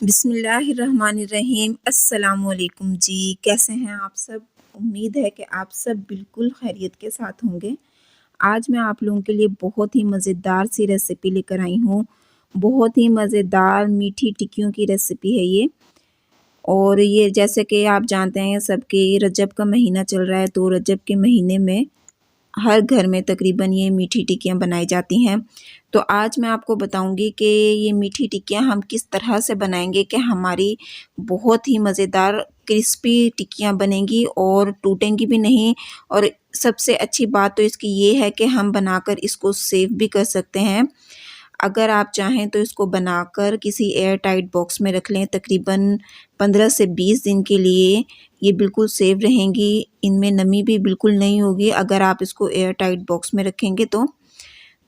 बिस्मिल्लाहिर्रहमानिर्रहीम। अस्सलामुअलैकुम जी, कैसे हैं आप सब? उम्मीद है कि आप सब बिल्कुल खैरियत के साथ होंगे। आज मैं आप लोगों के लिए बहुत ही मज़ेदार सी रेसिपी लेकर आई हूँ। बहुत ही मज़ेदार मीठी टिक्कियों की रेसिपी है ये। और ये जैसे कि आप जानते हैं सब कि रजब का महीना चल रहा है, तो रजब के महीने में हर घर में तकरीबन ये मीठी टिक्कियाँ बनाई जाती हैं। तो आज मैं आपको बताऊँगी कि ये मीठी टिक्कियाँ हम किस तरह से बनाएँगे कि हमारी बहुत ही मज़ेदार क्रिस्पी टिक्कियाँ बनेंगी और टूटेंगी भी नहीं। और सबसे अच्छी बात तो इसकी ये है कि हम बनाकर इसको सेव भी कर सकते हैं। अगर आप चाहें तो इसको बनाकर किसी एयर टाइट बॉक्स में रख लें, तकरीबन 15 से 20 दिन के लिए ये बिल्कुल सेव रहेंगी, इनमें नमी भी बिल्कुल नहीं होगी अगर आप इसको एयर टाइट बॉक्स में रखेंगे तो।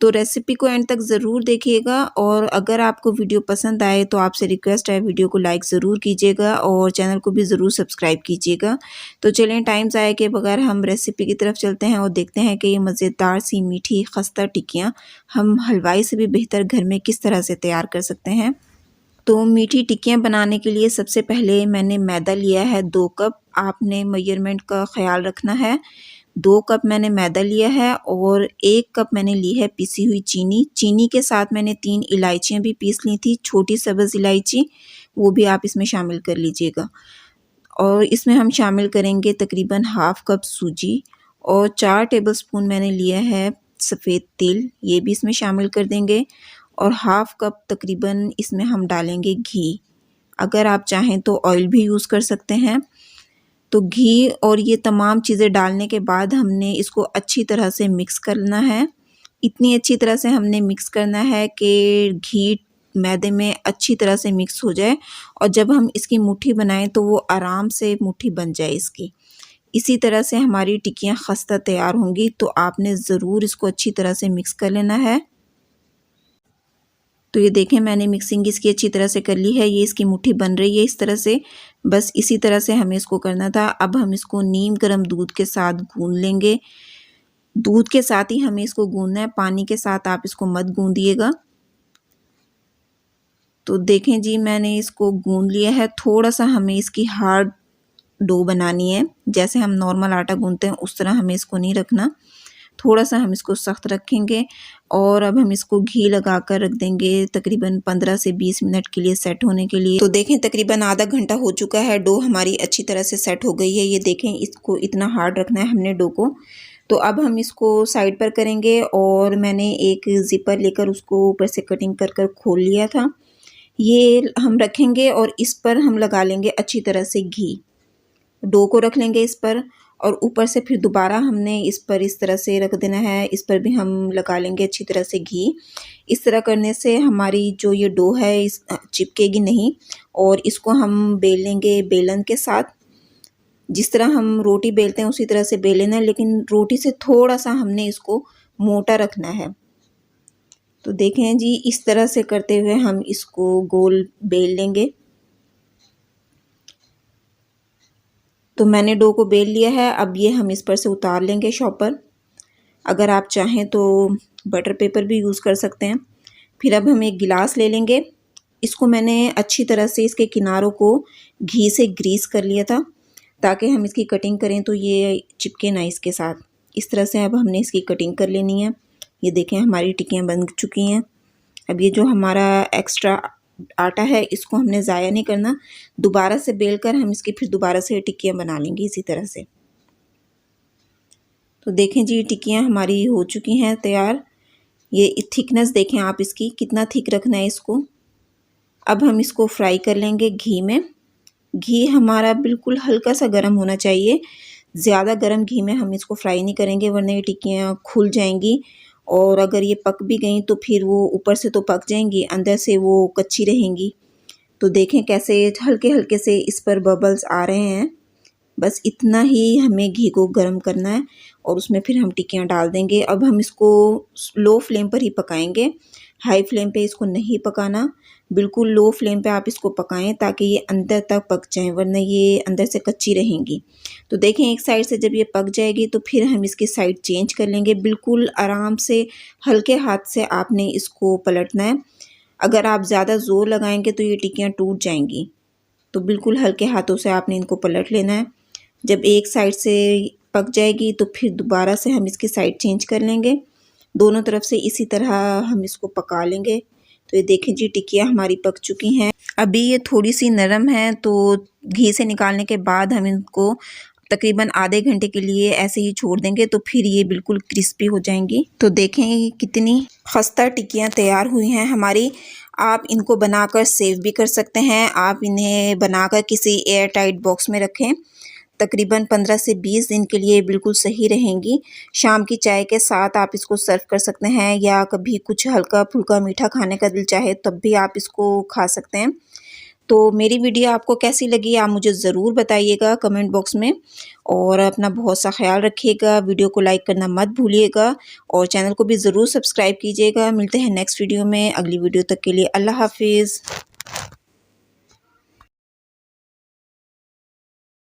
रेसिपी को एंड तक ज़रूर देखिएगा और अगर आपको वीडियो पसंद आए तो आपसे रिक्वेस्ट है वीडियो को लाइक ज़रूर कीजिएगा और चैनल को भी ज़रूर सब्सक्राइब कीजिएगा। तो चलें टाइम ज़ाया किए बगैर हम रेसिपी की तरफ चलते हैं और देखते हैं कि ये मज़ेदार सी मीठी खस्ता टिक्कियाँ हम हलवाई से भी बेहतर घर में किस तरह से तैयार कर सकते हैं। तो मीठी टिक्कियाँ बनाने के लिए सबसे पहले मैंने मैदा लिया है 2 कप। आपने मेजरमेंट का ख़्याल रखना है। 2 कप मैंने मैदा लिया है और 1 कप मैंने ली है पिसी हुई चीनी। चीनी के साथ मैंने 3 इलायचियाँ भी पीस ली थी, छोटी सब्ज़ इलायची, वो भी आप इसमें शामिल कर लीजिएगा। और इसमें हम शामिल करेंगे तकरीबन हाफ़ कप सूजी और 4 टेबलस्पून मैंने लिया है सफ़ेद तिल, ये भी इसमें शामिल कर देंगे। और हाफ़ कप तकरीबन इसमें हम डालेंगे घी। अगर आप चाहें तो ऑयल भी यूज़ कर सकते हैं। तो घी और ये तमाम चीज़ें डालने के बाद हमने इसको अच्छी तरह से मिक्स करना है। इतनी अच्छी तरह से हमने मिक्स करना है कि घी मैदे में अच्छी तरह से मिक्स हो जाए और जब हम इसकी मुट्ठी बनाएं तो वो आराम से मुट्ठी बन जाए इसकी। इसी तरह से हमारी टिक्कियाँ खस्ता तैयार होंगी, तो आपने ज़रूर इसको अच्छी तरह से मिक्स कर लेना है। तो ये देखें मैंने मिक्सिंग इसकी अच्छी तरह से कर ली है, ये इसकी मुट्ठी बन रही है इस तरह से। बस इसी तरह से हमें इसको करना था। अब हम इसको नीम गर्म दूध के साथ गूँध लेंगे। दूध के साथ ही हमें इसको गूँधना है, पानी के साथ आप इसको मत गूँधिएगा। तो देखें जी मैंने इसको गूँध लिया है। थोड़ा-सा हमें इसकी हार्ड डो बनानी है, जैसे हम नॉर्मल आटा गूँधते हैं उस तरह हमें इसको नहीं रखना। थोड़ा-सा हम इसको सख्त रखेंगे और अब हम इसको घी लगाकर रख देंगे तकरीबन 15 से 20 मिनट के लिए सेट होने के लिए। तो देखें तकरीबन आधा घंटा हो चुका है, डो हमारी अच्छी तरह से सेट हो गई है। ये देखें इसको इतना हार्ड रखना है हमने डो को। तो अब हम इसको साइड पर करेंगे और मैंने एक ज़िपर लेकर उसको ऊपर से कटिंग कर कर खोल लिया था। ये हम रखेंगे और इस पर हम लगा लेंगे अच्छी तरह से घी। डो को रख लेंगे इस पर और ऊपर से फिर दोबारा हमने इस पर इस तरह से रख देना है। इस पर भी हम लगा लेंगे अच्छी तरह से घी। इस तरह करने से हमारी जो ये डो है इस चिपकेगी नहीं और इसको हम बेल लेंगे बेलन के साथ। जिस तरह हम रोटी बेलते हैं उसी तरह से बेल लेना है, लेकिन रोटी से थोड़ा-सा हमने इसको मोटा रखना है। तो देखें जी इस तरह से करते हुए हम इसको गोल बेल लेंगे। तो मैंने डो को बेल लिया है, अब ये हम इस पर से उतार लेंगे शॉपर। अगर आप चाहें तो बटर पेपर भी यूज़ कर सकते हैं। फिर अब हम एक गिलास ले लेंगे। इसको मैंने अच्छी तरह से इसके किनारों को घी से ग्रीस कर लिया था ताकि हम इसकी कटिंग करें तो ये चिपके ना इसके साथ। इस तरह से अब हमने इसकी कटिंग कर लेनी है। ये देखें हमारी टिक्कियाँ बन चुकी हैं। अब ये जो हमारा एक्स्ट्रा आटा है इसको हमने ज़ाया नहीं करना, दोबारा से बेल कर हम इसकी फिर दोबारा से टिक्कियाँ बना लेंगे इसी तरह से। तो देखें जी टिक्कियाँ हमारी हो चुकी हैं तैयार। ये थिकनेस देखें आप इसकी, कितना थिक रखना है इसको। अब हम इसको फ्राई कर लेंगे घी में। घी हमारा बिल्कुल हल्का सा गर्म होना चाहिए, ज़्यादा गर्म घी में हम इसको फ्राई नहीं करेंगे वरना ये टिक्कियाँ खुल जाएंगी और अगर ये पक भी गई तो फिर वो ऊपर से तो पक जाएंगी, अंदर से वो कच्ची रहेंगी। तो देखें कैसे हल्के-हल्के से इस पर बबल्स आ रहे हैं। बस इतना ही हमें घी को गर्म करना है और उसमें फिर हम टिक्कियाँ डाल देंगे। अब हम इसको लो फ्लेम पर ही पकाएंगे, हाई फ्लेम पे इसको नहीं पकाना। बिल्कुल लो फ्लेम पे आप इसको पकाएं ताकि ये अंदर तक पक जाएं, वरना ये अंदर से कच्ची रहेंगी। तो देखें एक साइड से जब ये पक जाएगी तो फिर हम इसकी साइड चेंज कर लेंगे। बिल्कुल आराम से हल्के हाथ से आपने इसको पलटना है। अगर आप ज़्यादा ज़ोर लगाएंगे तो ये टिक्कियाँ टूट जाएंगी। तो बिल्कुल हल्के हाथों से आपने इनको पलट लेना है। जब एक साइड से पक जाएगी तो फिर दोबारा से हम इसकी साइड चेंज कर लेंगे। दोनों तरफ से इसी तरह हम इसको पका लेंगे। तो ये देखें जी, टिक्कियाँ हमारी पक चुकी हैं। अभी ये थोड़ी सी नरम है, तो घी से निकालने के बाद हम इनको तकरीबन आधे घंटे के लिए ऐसे ही छोड़ देंगे, तो फिर ये बिल्कुल क्रिस्पी हो जाएंगी। तो देखें कितनी खस्ता टिक्कियाँ तैयार हुई हैं हमारी। आप इनको बनाकर सेव भी कर सकते हैं। आप इन्हें बनाकर किसी एयर टाइट बॉक्स में रखें, तकरीबन 15 से 20 दिन के लिए बिल्कुल सही रहेंगी। शाम की चाय के साथ आप इसको सर्व कर सकते हैं, या कभी कुछ हल्का फुल्का मीठा खाने का दिल चाहे तब भी आप इसको खा सकते हैं। तो मेरी वीडियो आपको कैसी लगी आप मुझे ज़रूर बताइएगा कमेंट बॉक्स में, और अपना बहुत सा ख्याल रखिएगा। वीडियो को लाइक करना मत भूलिएगा और चैनल को भी ज़रूर सब्सक्राइब कीजिएगा। मिलते हैं नेक्स्ट वीडियो में। अगली वीडियो तक के लिए अल्लाह हाफिज़।